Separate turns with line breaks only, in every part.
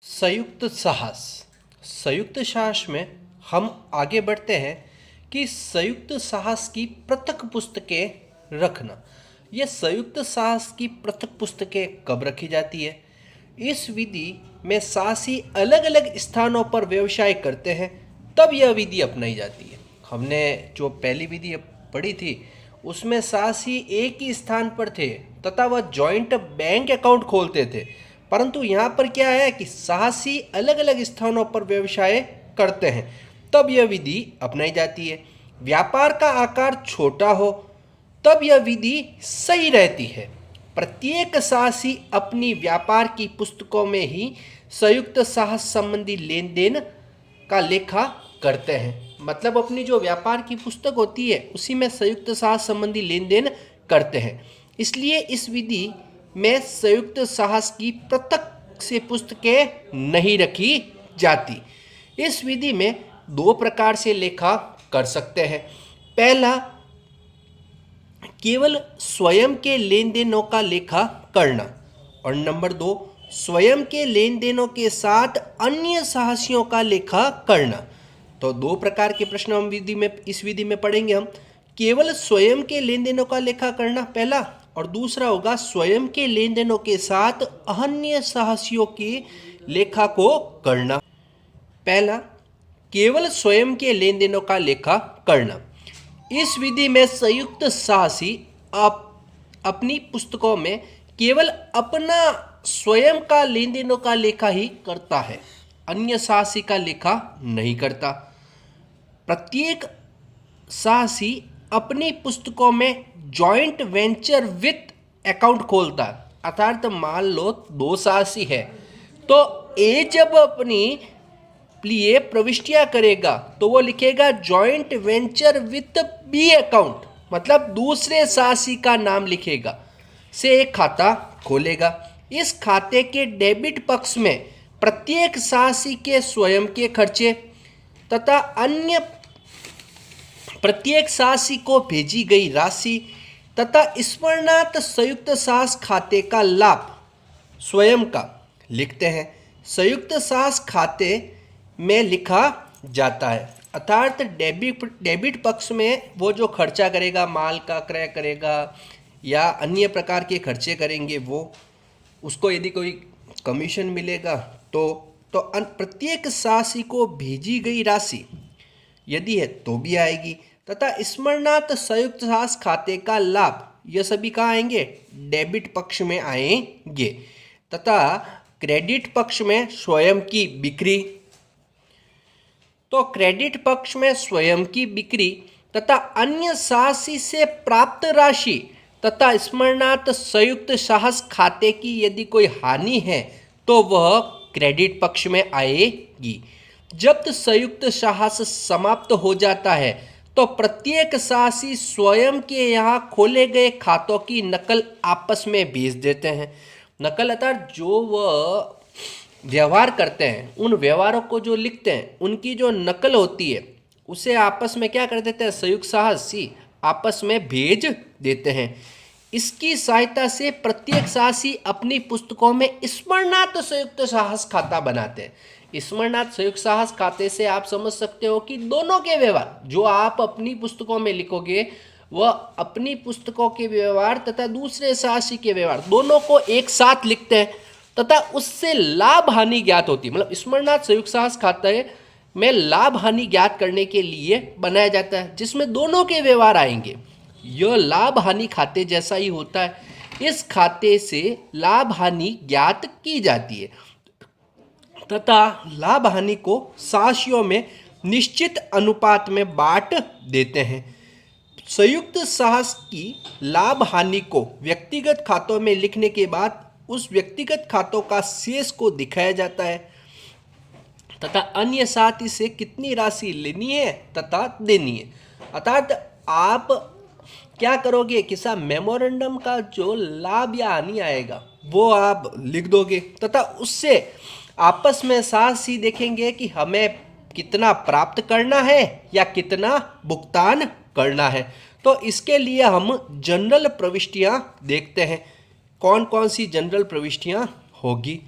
संयुक्त साहस। संयुक्त साहस में हम आगे बढ़ते हैं कि संयुक्त साहस की पृथक पुस्तकें रखना। यह संयुक्त साहस की पृथक पुस्तकें कब रखी जाती है? इस विधि में साहसी अलग अलग स्थानों पर व्यवसाय करते हैं, तब यह विधि अपनाई जाती है। हमने जो पहली विधि पढ़ी थी उसमें साहसी एक ही स्थान पर थे तथा वह जॉइंट बैंक अकाउंट खोलते थे, परंतु यहाँ पर क्या है कि साहसी अलग अलग स्थानों पर व्यवसाय करते हैं, तब यह विधि अपनाई जाती है। व्यापार का आकार छोटा हो तब यह विधि सही रहती है। प्रत्येक साहसी अपनी व्यापार की पुस्तकों में ही संयुक्त साहस संबंधी लेन देन का लेखा करते हैं। मतलब अपनी जो व्यापार की पुस्तक होती है उसी में संयुक्त साहस संबंधी लेन देन करते हैं। इसलिए इस विधि में संयुक्त साहस की पृथक से पुस्तकें नहीं रखी जाती। इस विधि में दो प्रकार से लेखा कर सकते हैं। पहला, केवल स्वयं के लेन देनों का लेखा करना, और नंबर दो, स्वयं के लेन देनों के साथ अन्य साहसियों का लेखा करना। तो दो प्रकार के प्रश्न हम इस विधि में पढ़ेंगे। हम केवल स्वयं के लेन देनों का लेखा करना पहला, और दूसरा होगा स्वयं के लेन देनों के साथ अन्य साहसियों के लेखा को करना। पहला, केवल स्वयं के लेन देनों का लेखा करना। इस विधि में संयुक्त साहसी अपनी पुस्तकों में केवल अपना स्वयं का लेन देनों का लेखा ही करता है, अन्य साहसी का लेखा नहीं करता। प्रत्येक साहसी अपनी पुस्तकों में जॉइंट वेंचर वित्त अकाउंट खोलता है। अर्थात मान लो दो साहसी है तो ए जब अपनी लिए प्रविष्टियां करेगा तो वो लिखेगा जॉइंट वेंचर वित्त बी अकाउंट, मतलब दूसरे साहसी का नाम लिखेगा, से एक खाता खोलेगा। इस खाते के डेबिट पक्ष में प्रत्येक साहसी के स्वयं के खर्चे तथा अन्य प्रत्येक साहसी को भेजी गई राशि तथा स्मरणार्थ संयुक्त साहस खाते का लाभ स्वयं का लिखते हैं। संयुक्त साहस खाते में लिखा जाता है। अर्थात डेबिट पक्ष में वो जो खर्चा करेगा, माल का क्रय करेगा या अन्य प्रकार के खर्चे करेंगे, वो उसको यदि कोई कमीशन मिलेगा तो प्रत्येक साहसी को भेजी गई राशि यदि है तो भी आएगी, तथा स्मरणार्थ संयुक्त साहस खाते का लाभ यह सभी कहाँ आएंगे? डेबिट पक्ष में आएंगे। तथा क्रेडिट पक्ष में स्वयं की बिक्री, तो क्रेडिट पक्ष में स्वयं की बिक्री तथा अन्य साहसी से प्राप्त राशि तथा स्मरणार्थ संयुक्त साहस खाते की यदि कोई हानि है तो वह क्रेडिट पक्ष में आएगी। जब संयुक्त साहस समाप्त हो जाता है तो प्रत्येक साहसी स्वयं के यहाँ खोले गए खातों की नकल आपस में भेज देते हैं। नकल अर्थात जो वह व्यवहार करते हैं उन व्यवहारों को जो लिखते हैं उनकी जो नकल होती है उसे आपस में क्या कर देते हैं? संयुक्त साहसी आपस में भेज देते हैं। इसकी सहायता से प्रत्येक साहसी अपनी पुस्तकों में स्मरणार्थ संयुक्त साहस खाता बनाते हैं। स्मरणार्थ संयुक्त साहस खाते से आप समझ सकते हो कि दोनों के व्यवहार जो आप अपनी पुस्तकों में लिखोगे वह अपनी पुस्तकों के व्यवहार तथा दूसरे साहसी के व्यवहार दोनों को एक साथ लिखते हैं तथा उससे लाभ हानि ज्ञात होती है। मतलब स्मरणार्थ संयुक्त साहस खाते में लाभ हानि ज्ञात करने के लिए बनाया जाता है जिसमें दोनों के व्यवहार आएंगे। यह लाभ हानि खाते जैसा ही होता है। इस खाते से लाभ हानि ज्ञात की जाती है तथा लाभ हानि को साहसियों में निश्चित अनुपात में बांट देते हैं। संयुक्त साहस की लाभ हानि को व्यक्तिगत खातों में लिखने के बाद उस व्यक्तिगत खातों का शेष को दिखाया जाता है तथा अन्य साथी से कितनी राशि लेनी है तथा देनी है। अर्थात आप क्या करोगे कि साहब मेमोरेंडम का जो लाभ या हानि आएगा वो आप लिख दोगे तथा उससे आपस में साहसी देखेंगे कि हमें कितना प्राप्त करना है या कितना भुगतान करना है। तो इसके लिए हम जनरल प्रविष्टियां देखते हैं, कौन कौन सी जनरल प्रविष्टियां होगी।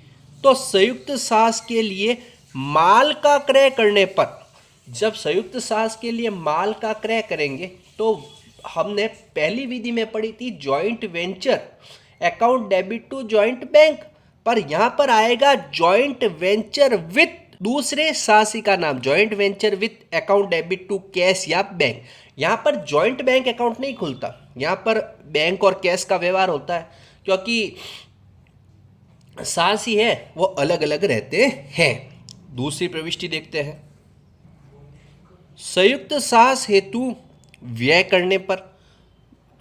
तो संयुक्त साहस के लिए माल का क्रय करने पर, जब संयुक्त साहस के लिए माल का क्रय करेंगे तो हमने पहली विधि में पढ़ी थी joint venture account debit to joint bank, पर यहां पर आएगा जॉइंट वेंचर विथ दूसरे साहसी का नाम, joint venture with account debit to cash या बैंक। यहां पर जॉइंट बैंक अकाउंट नहीं खुलता, यहां पर बैंक और कैश का व्यवहार होता है, क्योंकि साहसी है वो अलग अलग रहते हैं। दूसरी प्रविष्टि देखते हैं। संयुक्त साहस हेतु व्यय करने पर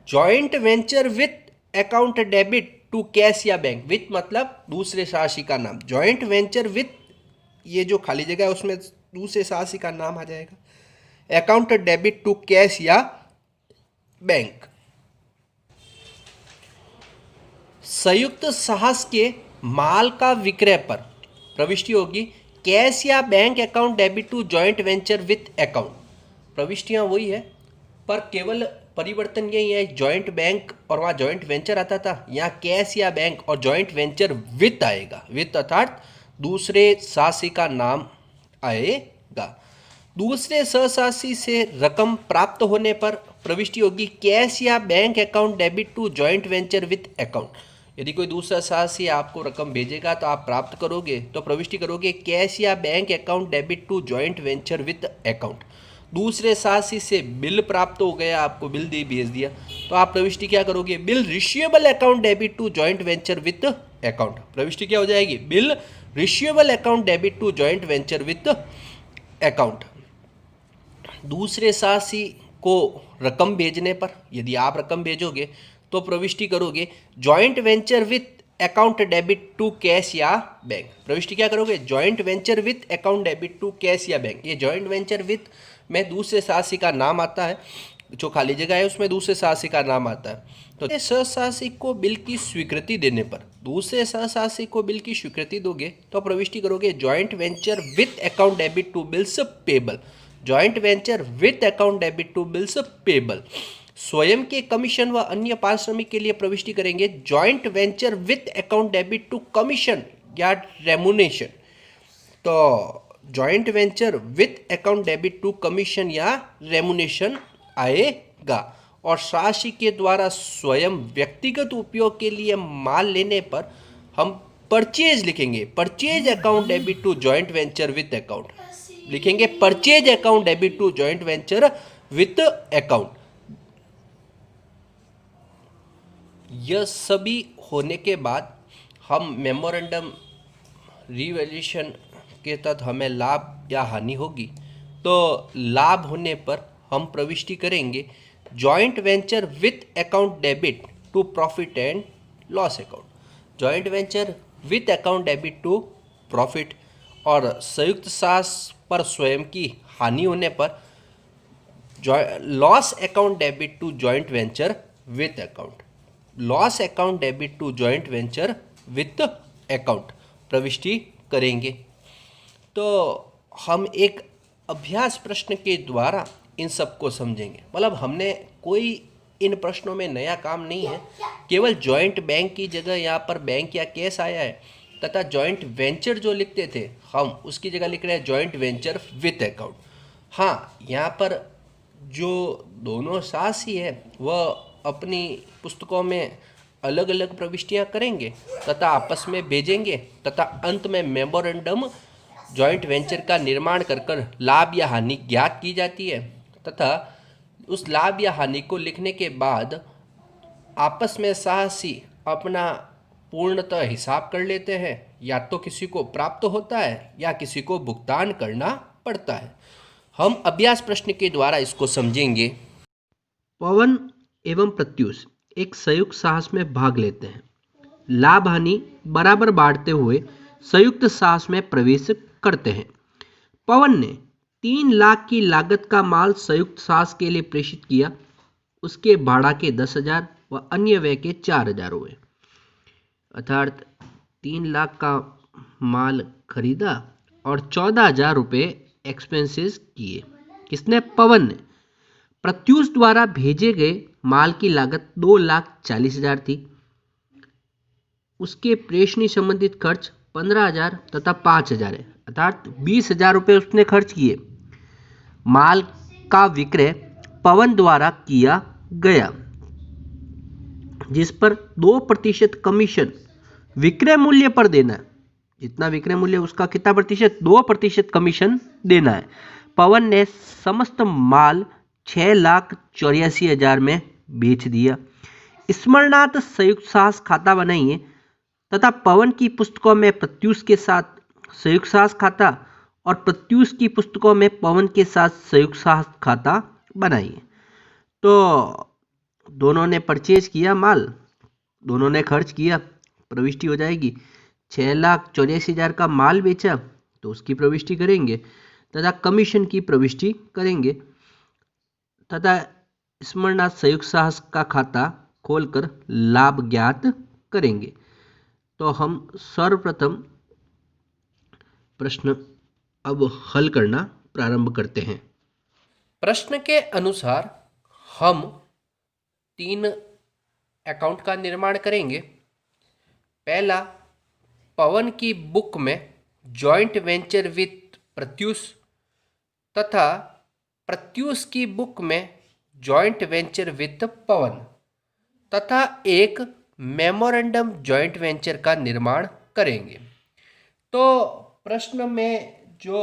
joint venture with account debit to cash या बैंक, विथ मतलब दूसरे साहसी का नाम, जॉइंट वेंचर विथ ये जो खाली जगह है उसमें दूसरे साहसी का नाम आ जाएगा, अकाउंट डेबिट टू कैश या बैंक। संयुक्त साहस के माल का विक्रय पर प्रविष्टि होगी कैश या bank account debit to joint venture with account. प्रविष्टियां वही है पर केवल परिवर्तन यही है, जॉइंट बैंक और वहाँ जॉइंट वेंचर आता था, यहाँ कैश या बैंक और जॉइंट वेंचर विथ आएगा, विथ अर्थात दूसरे साहसी का नाम आएगा। दूसरे सहसासी से रकम प्राप्त होने पर प्रविष्टि होगी कैश या bank account debit to joint venture with account. यदि कोई दूसरा साहसी आपको रकम भेजेगा तो आप प्राप्त करोगे तो प्रविष्टि करोगे कैश या bank account debit to joint venture with account. दूसरे साहसी से बिल प्राप्त हो गया, आपको बिल भेज दिया, तो आप प्रविष्टि क्या करोगे, bill receivable account debit to joint venture with account. प्रविष्टि क्या हो जाएगी, bill receivable account debit to joint venture with account. दूसरे साहसी को रकम भेजने पर, यदि आप रकम भेजोगे तो प्रविष्टि करोगे joint venture with account debit to cash या बैंक। प्रविष्टि क्या करोगे, joint venture with account debit to cash या बैंक। ये जॉइंट वेंचर विथ में दूसरे साहसी का नाम आता है, जो खाली जगह है उसमें दूसरे साहसी का नाम आता है। तो सहसासी को बिल की स्वीकृति देने पर, दूसरे सहसासी को बिल की स्वीकृति दोगे तो प्रविष्टि करोगे joint venture with account debit to bills payable, joint venture with account debit to bills payable. स्वयं के कमीशन व अन्य पारिश्रमिक के लिए प्रविष्टि करेंगे joint venture with account debit to commission या रेमुनेशन। तो joint venture with account debit to commission या रेमुनेशन आएगा। और साहसी के द्वारा स्वयं व्यक्तिगत उपयोग के लिए माल लेने पर हम परचेज लिखेंगे, purchase account debit to joint venture with account लिखेंगे, purchase account debit to joint venture with account. यह सभी होने के बाद हम मेमोरेंडम रिवैल्यूएशन के तहत हमें लाभ या हानि होगी, तो लाभ होने पर हम प्रविष्टि करेंगे joint venture with account debit to profit and loss account, joint venture with account debit to profit. और संयुक्त साहस पर स्वयं की हानि होने पर loss account debit to joint venture with account, loss account debit to joint venture with account प्रविष्टि करेंगे। तो हम एक अभ्यास प्रश्न के द्वारा इन सबको समझेंगे, मतलब हमने कोई इन प्रश्नों में नया काम नहीं है, केवल जॉइंट बैंक की जगह यहाँ पर बैंक या कैश आया है, तथा जॉइंट वेंचर जो लिखते थे हम उसकी जगह लिख रहे हैं जॉइंट वेंचर विथ अकाउंट। हाँ, यहाँ पर जो दोनों साहसी है वह अपनी पुस्तकों में अलग अलग प्रविष्टियाँ करेंगे तथा आपस में भेजेंगे तथा अंत में मेमोरेंडम जॉइंट वेंचर का निर्माण कर लाभ या हानि ज्ञात की जाती है तथा उस लाभ या हानि को लिखने के बाद आपस में साहसी अपना पूर्णतः हिसाब कर लेते हैं, या तो किसी को प्राप्त होता है या किसी को भुगतान करना पड़ता है। हम अभ्यास प्रश्न के द्वारा इसको समझेंगे। पवन एवं प्रत्यूष एक संयुक्त साहस में भाग लेते हैं, लाभ हानि बराबर बांटते हुए संयुक्त साहस में प्रवेश करते हैं। पवन ने 3 लाख की लागत का माल संयुक्त साहस के लिए प्रेषित किया, उसके भाड़ा के 10,000 व अन्य व्यय के 4,000 हुए, अर्थात 3 लाख का माल खरीदा और 14,000 रुपये एक्सपेंसेस किए। किसने? पवन ने। प्रत्यूष द्वारा भेजे गए माल की लागत 2,40,000 थी, उसके प्रेषणी संबंधित खर्च 15,000 तथा 5,000 है, अर्थात 20,000 रुपये उसने खर्च किए। माल का विक्रय पवन द्वारा किया गया, जिस पर 2% कमीशन विक्रय मूल्य पर देना है। जितना विक्रय मूल्य उसका कितना प्रतिशत, 2% कमीशन देना है। पवन ने समस्त माल 6,84,000 में बेच दिया। स्मरणार्थ संयुक्त साहस खाता बनाइए तथा पवन की पुस्तकों में प्रत्यूष के साथ संयुक्त साहस खाता और प्रत्यूष की पुस्तकों में पवन के साथ संयुक्त साहस खाता बनाइए। तो दोनों ने परचेज किया माल, दोनों ने खर्च किया, प्रविष्टि हो जाएगी। 6,84,000 का माल बेचा तो उसकी प्रविष्टि करेंगे तथा कमीशन की प्रविष्टि करेंगे तथा स्मरणार्थ संयुक्त साहस का खाता खोलकर लाभ ज्ञात करेंगे। तो हम सर्वप्रथम प्रश्न अब हल करना प्रारंभ करते हैं। प्रश्न के अनुसार हम 3 अकाउंट का निर्माण करेंगे। पहला, पवन की बुक में जॉइंट वेंचर विथ प्रत्यूष तथा प्रत्यूष की बुक में जॉइंट वेंचर विथ पवन तथा एक मेमोरेंडम जॉइंट वेंचर का निर्माण करेंगे। तो प्रश्न में जो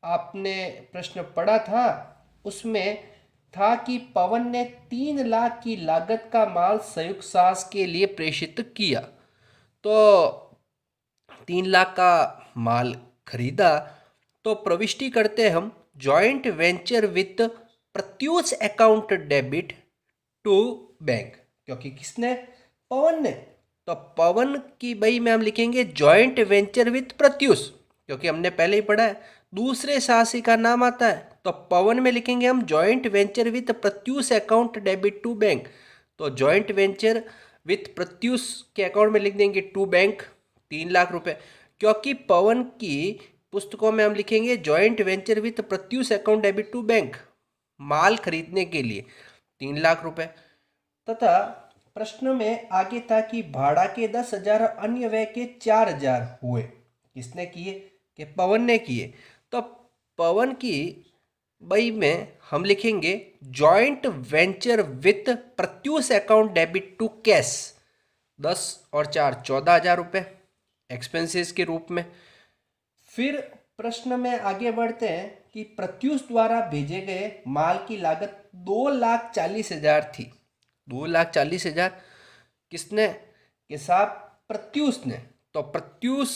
आपने प्रश्न पढ़ा था उसमें था कि पवन ने 3 लाख की लागत का माल संयुक्त साहस के लिए प्रेषित किया। तो 3 लाख का माल खरीदा तो प्रविष्टि करते हम joint venture with Pratyush account debit to bank, क्योंकि किसने, पवन ने। तो पवन की बही में हम लिखेंगे जॉइंट वेंचर विथ प्रत्यूष, क्योंकि हमने पहले ही पढ़ा है दूसरे साहसी का नाम आता है। तो पवन में लिखेंगे हम joint venture with Pratyush account debit to bank. तो जॉइंट वेंचर विथ प्रत्यूष के अकाउंट में लिख देंगे टू बैंक 3 लाख रुपए, क्योंकि पवन की पुस्तकों में हम लिखेंगे joint venture with Pratyush account debit to bank, माल खरीदने के लिए 3 लाख रुपए। तथा प्रश्न में आगे था कि भाड़ा के 10,000 और अन्य व्यय के 4,000 हुए, किसने किए, कि पवन ने किए। तो पवन की बही में हम लिखेंगे joint venture with Pratyush account debit to cash 10 और 4 14,000 रुपये एक्सपेंसेस के रूप में। फिर प्रश्न में आगे बढ़ते हैं कि प्रत्यूष द्वारा भेजे गए माल की लागत 2,40,000 थी। 2,40,000 किसने, के साथ प्रत्यूष ने। तो प्रत्यूष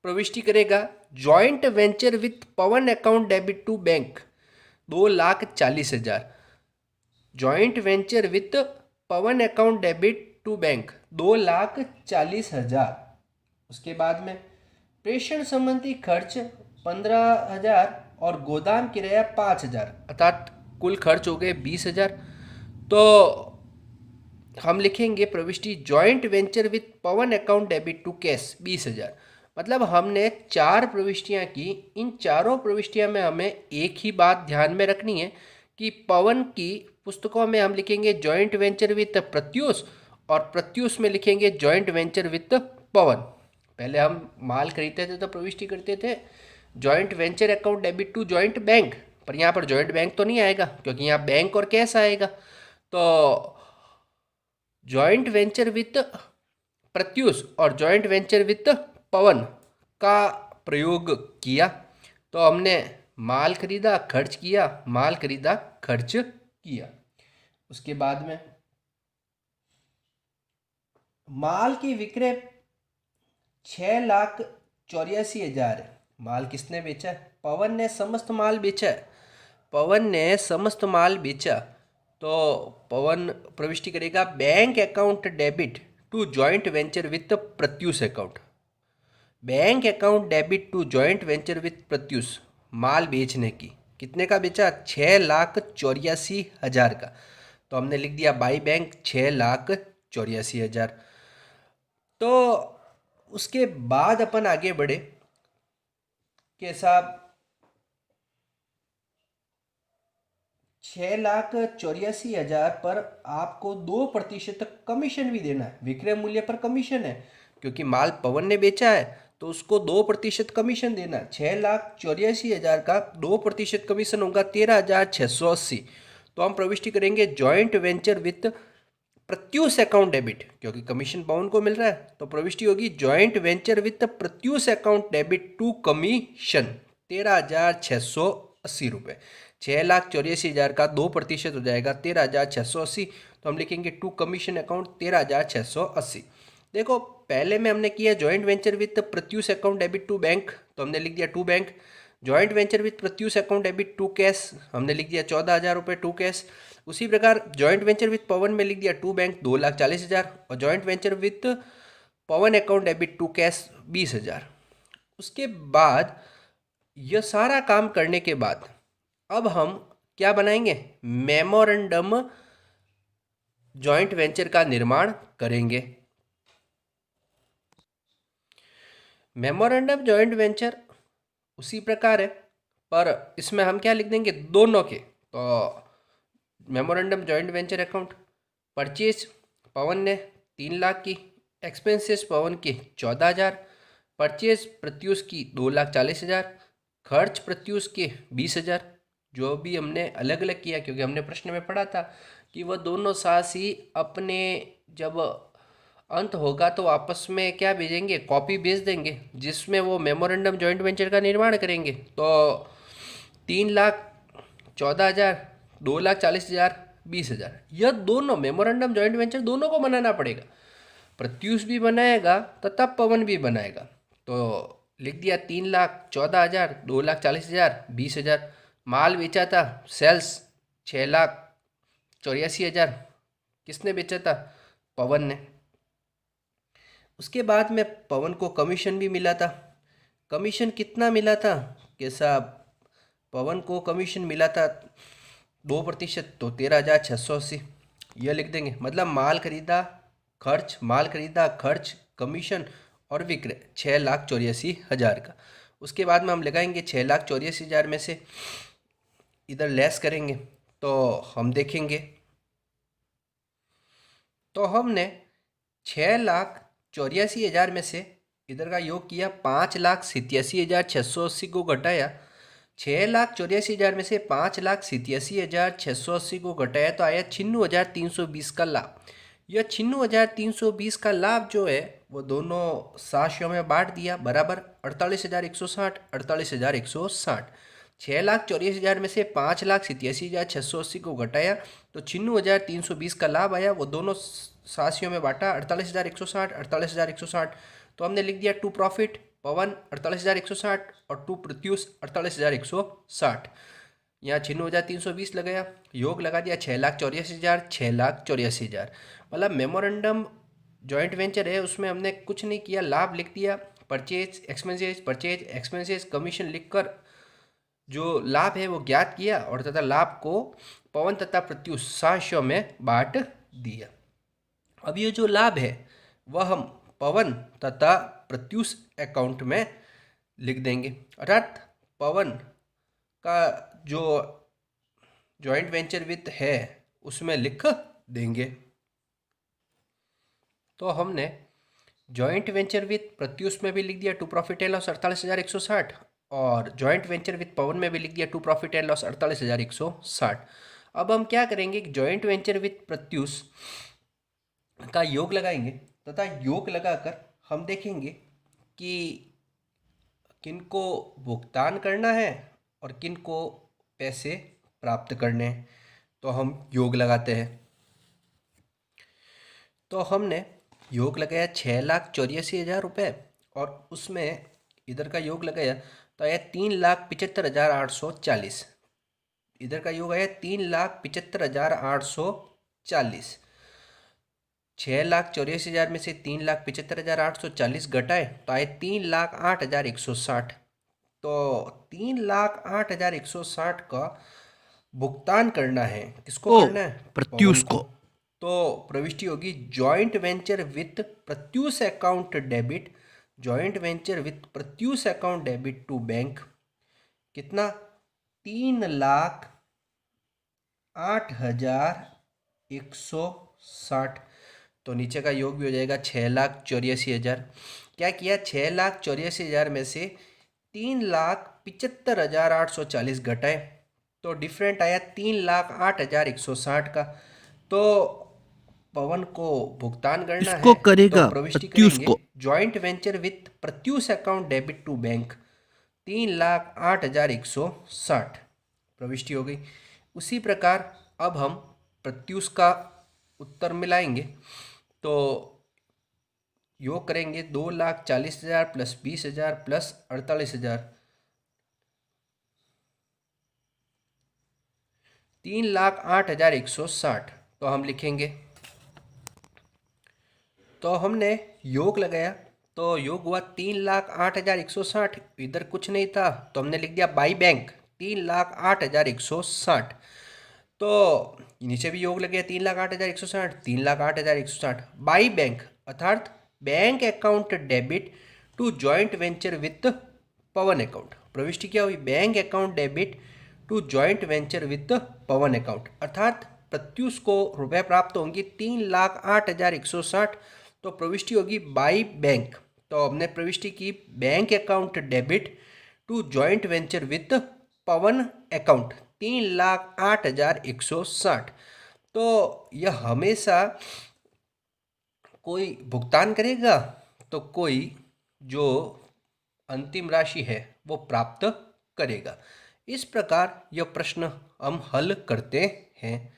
प्रविष्टि करेगा joint venture with Pawan account debit to bank 2,40,000, joint venture with Pawan account debit to bank 2,40,000। उसके बाद में प्रेषण संबंधी खर्च 15,000 और गोदाम किराया 5,000, अर्थात कुल खर्च हो गए 20,000। तो हम लिखेंगे प्रविष्टि joint venture with Pawan account debit to cash 20,000। मतलब हमने 4 प्रविष्टियां की। इन चारों प्रविष्टियां में हमें एक ही बात ध्यान में रखनी है कि पवन की पुस्तकों में हम लिखेंगे जॉइंट वेंचर विथ प्रत्यूष और प्रत्यूष में लिखेंगे जॉइंट वेंचर विथ पवन। पहले हम माल खरीदते थे तो प्रविष्टि करते थे joint venture account debit to joint bank, पर यहाँ पर जॉइंट बैंक तो नहीं आएगा क्योंकि यहाँ बैंक और कैश आएगा। तो जॉइंट वेंचर विथ प्रत्यूष और जॉइंट वेंचर विथ पवन का प्रयोग किया। तो हमने माल खरीदा, खर्च किया, माल खरीदा, खर्च किया। उसके बाद में माल की विक्रय 6,84,000 है। माल किसने बेचा है, पवन ने समस्त माल बेचा है। पवन ने समस्त माल बेचा तो पवन प्रविष्टि करेगा bank account debit to joint venture with Pratyush account, bank account debit to joint venture with Pratyush, माल बेचने की। कितने का बेचा, 6,84,000 का। तो हमने लिख दिया बाई बैंक 6,84,000। तो उसके बाद अपन आगे बढ़े कि साहब 6,84,000 पर आपको 2% कमीशन भी देना है। विक्रय मूल्य पर कमीशन है क्योंकि माल पवन ने बेचा है तो उसको 2% कमीशन देना। 6,84,000 का 2% कमीशन होगा 13,680। तो हम प्रविष्टि करेंगे joint venture with Pratyush account debit, क्योंकि कमीशन पवन को मिल रहा है तो प्रविष्टि होगी joint venture with Pratyush account debit to commission 13,680 रुपये। 6,84,000 का 2% हो जाएगा 13,680। तो हम लिखेंगे टू कमीशन अकाउंट 13,680। देखो पहले में हमने किया joint venture with Pratyush account debit to bank, तो हमने लिख दिया to bank. Joint venture with Pratyush account debit to cash, हमने लिख दिया 14,000 रुपये टू कैश। उसी प्रकार जॉइंट वेंचर विथ पवन में लिख दिया टू बैंक 2,40,000 और joint venture with Pawan account debit to cash 20,000। उसके बाद यह सारा काम करने के बाद अब हम क्या बनाएंगे, मेमोरेंडम जॉइंट वेंचर का निर्माण करेंगे। मेमोरेंडम जॉइंट वेंचर उसी प्रकार है, पर इसमें हम क्या लिख देंगे दोनों के। तो memorandum joint venture account, purchase Pawan ने 3,00,000 की, एक्सपेंसेस पवन के 14,000, परचेज प्रत्यूष की 2,40,000, खर्च प्रत्यूष के 20,000। जो भी हमने अलग अलग किया, क्योंकि हमने प्रश्न में पढ़ा था कि वह दोनों सास ही अपने जब अंत होगा तो आपस में क्या भेजेंगे, कॉपी भेज देंगे जिसमें वो मेमोरेंडम जॉइंट वेंचर का निर्माण करेंगे। तो 3,14,000, 2,40,000, 20,000, यह दोनों मेमोरेंडम जॉइंट वेंचर दोनों को बनाना पड़ेगा। प्रत्यूष भी बनाएगा तथा पवन भी बनाएगा। तो लिख दिया 3,14,000, 2,40,000, 20,000। माल बेचा था सेल्स 6,84,000, किसने बेचा था, पवन ने। उसके बाद में पवन को कमीशन भी मिला था। कमीशन कितना मिला था कि साहब, पवन को कमीशन मिला था 2%, तो 13,680 यह लिख देंगे। मतलब माल खरीदा खर्च, माल खरीदा खर्च, कमीशन और विक्रय 6,84,000 का। उसके बाद में हम लगाएंगे 6,84,000 में से इधर लेस करेंगे तो हम देखेंगे, तो हमने 6,84,000 में से इधर का योग किया, 5,87,680 को घटाया। 6,84,000 में से 5,87,680 को घटाया तो आया 96,320 का लाभ। यह 96,320 का लाभ जो है वो दोनों साशियों में बांट दिया, बराबर 48,160, 48,160। 6,84,000 में से 5,87,680 को घटाया तो 96,320 का लाभ आया, वो दोनों साशियों में बांटा 48,160, 48,160। तो हमने लिख दिया टू प्रॉफिट पवन 48,160 और टू प्रत्यूष 48,160। यहाँ 96,320 लगाया, योग लगा दिया 6,84,000, 6,84,000। मतलब मेमोरेंडम जॉइंट वेंचर है उसमें हमने कुछ नहीं किया, लाभ लिख दिया, परचेज एक्सपेंसेस कमीशन लिखकर जो लाभ है वो ज्ञात किया और तथा लाभ को पवन तथा प्रत्यूष साशियों में बांट दिया। अब ये जो लाभ है वह हम पवन तथा प्रत्यूष अकाउंट में लिख देंगे, अर्थात पवन का जो जॉइंट वेंचर वित्त है उसमें लिख देंगे। तो हमने जॉइंट वेंचर विथ प्रत्यूष में भी लिख दिया टू प्रॉफिट एंड लॉस 48,160 और जॉइंट वेंचर विथ पवन में भी लिख दिया टू प्रॉफिट एंड लॉस 48,160। अब हम क्या करेंगे, जॉइंट वेंचर विथ प्रत्यूष का योग लगाएंगे तथा योग लगाकर हम देखेंगे कि किनको भुगतान करना है और किनको पैसे प्राप्त करने हैं। तो हम योग लगाते हैं। तो हमने योग लगाया 6,84,000 रुपये और उसमें इधर का योग लगाया तो आया 3,75,840। इधर का योग आया 3,75,840। 6,84,000 में से 3,75,840 घटाए तो आए 3,08,160। तो 3,08,160 का भुगतान करना है, किसको करना है,
प्रत्यूष
पवन
को।
तो प्रविष्टि होगी joint venture with Pratyush account debit, joint venture with Pratyush account debit to bank, कितना 3,08,160। तो नीचे का योग भी हो जाएगा 6,84,000। क्या किया, 6,84,000 में से 3,75,840 घटाए तो डिफरेंट आया 3,08,160 का। तो पवन को भुगतान करना
इसको
है तो
करेगा
प्रविष्टि
प्रत्युष
करेंगे
को।
Joint venture with Pratyush account debit to bank 3,08,160 प्रविष्टि हो गई। उसी प्रकार अब हम प्रत्यूष का उत्तर मिलाएंगे तो योग करेंगे 2,40,000 प्लस 20,000 प्लस 48,000 3,08,160। तो हम लिखेंगे, तो हमने योग लगाया तो योग हुआ 3,08,160। इधर कुछ नहीं था तो हमने लिख दिया बाई बैंक 3,08,160। तो नीचे भी योग लग गया 3,08,160, 3,08,160 बाई बैंक अर्थात bank account debit to joint venture with Pawan account. प्रविष्टि क्या हुई, bank account debit to joint venture with Pawan account अर्थात प्रत्युष को रुपए प्राप्त होंगे 3,08,160। तो प्रविष्टि होगी बाई बैंक। तो हमने प्रविष्टि की bank account debit to joint venture with Pawan account 3,08,160। तो यह हमेशा कोई भुगतान करेगा तो कोई जो अंतिम राशि है वो प्राप्त करेगा। इस प्रकार यह प्रश्न हम हल करते हैं।